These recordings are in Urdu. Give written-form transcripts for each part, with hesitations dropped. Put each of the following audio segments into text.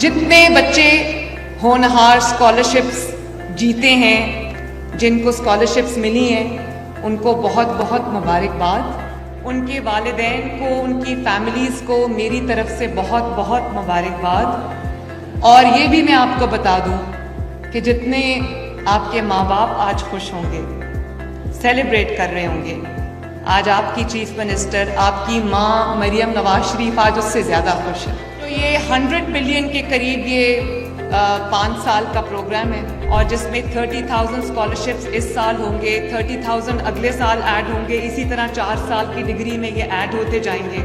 جتنے بچے ہونہار اسکالرشپس جیتے ہیں، جن کو اسکالرشپس ملی ہیں، ان کو بہت بہت مبارکباد. ان کے والدین کو، ان کی فیملیز کو میری طرف سے بہت بہت مبارکباد. اور یہ بھی میں آپ کو بتا دوں کہ جتنے آپ کے ماں باپ آج خوش ہوں گے، سیلیبریٹ کر رہے ہوں گے، آج آپ کی چیف منسٹر، آپ کی ماں مریم نواز شریف آج اس سے زیادہ خوش ہے. تو یہ 100 بلین کے قریب یہ 5 سال کا پروگرام ہے، اور جس میں 30,000 اسکالرشپس اس سال ہوں گے، 30,000 اگلے سال ایڈ ہوں گے، اسی طرح 4 سال کی ڈگری میں یہ ایڈ ہوتے جائیں گے.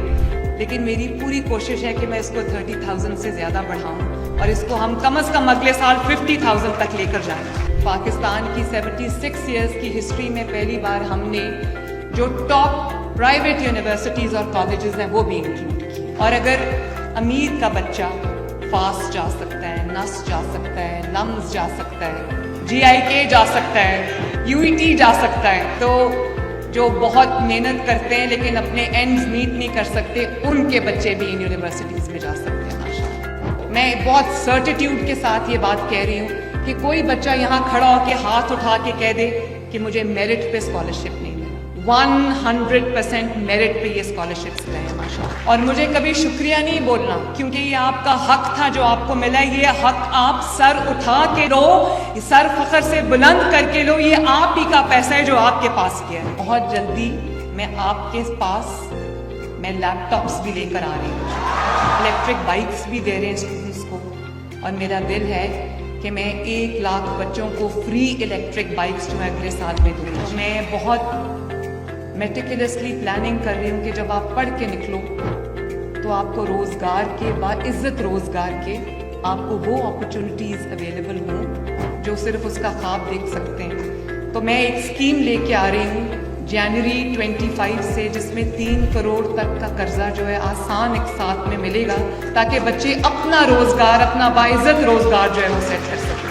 لیکن میری پوری کوشش ہے کہ میں اس کو 30,000 سے زیادہ بڑھاؤں، اور اس کو ہم کم از کم اگلے سال 50,000 تک لے کر جائیں. پاکستان کی 76 ایئرس کی ہسٹری میں پہلی بار ہم نے جو ٹاپ پرائیویٹ یونیورسٹیز اور کالجز ہیں وہ بھی انکلوڈ کی. اور اگر امیر کا بچہ فاس جا سکتا ہے، نس جا سکتا ہے، لمز جا سکتا ہے، GIK جا سکتا ہے، UET جا سکتا ہے، تو جو بہت محنت کرتے ہیں لیکن اپنے اینڈز میٹ نہیں کر سکتے، ان کے بچے بھی ان یونیورسٹیز میں جا سکتے ہیں ماشاءاللہ. میں بہت سرٹیٹیوڈ کے ساتھ یہ بات کہہ رہی ہوں کہ کوئی بچہ یہاں کھڑا ہو کے ہاتھ اٹھا کے کہہ دے کہ مجھے میرٹ پہ اسکالرشپ نہیں ملی. 100% میرٹ پہ یہ اسکالرشپس رہے ہیں ماشاءاللہ. اور مجھے کبھی شکریہ نہیں بولنا، کیونکہ یہ آپ کا حق تھا جو آپ کو ملا. یہ حق آپ سر اٹھا کے لو، سر فخر سے بلند کر کے لو. یہ آپ ہی کا پیسہ ہے جو آپ کے پاس کیا ہے. بہت جلدی میں آپ کے پاس میں لیپ ٹاپس بھی لے کر آ رہی ہوں، الیکٹرک بائکس بھی دے رہے ہیں اسٹوڈنٹس کو. اور میرا دل ہے کہ میں 1 لاکھ بچوں کو فری الیکٹرک بائکس جو ہے اگلے سال میں دوں گی. میں بہت میٹیکولسلی پلاننگ کر رہی ہوں کہ جب آپ پڑھ کے نکلو تو آپ کو روزگار کے، باعزت روزگار کے، آپ کو وہ اپرچونٹیز اویلیبل ہوں جو صرف اس کا خواب دیکھ سکتے ہیں. تو میں ایک اسکیم لے کے آ رہی ہوں جنوری 25 سے، جس میں 3 کروڑ تک کا قرضہ جو ہے آسان ایک ساتھ میں ملے گا، تاکہ بچے اپنا روزگار، اپنا باعزت روزگار جو ہے وہ سیٹ کر سکیں.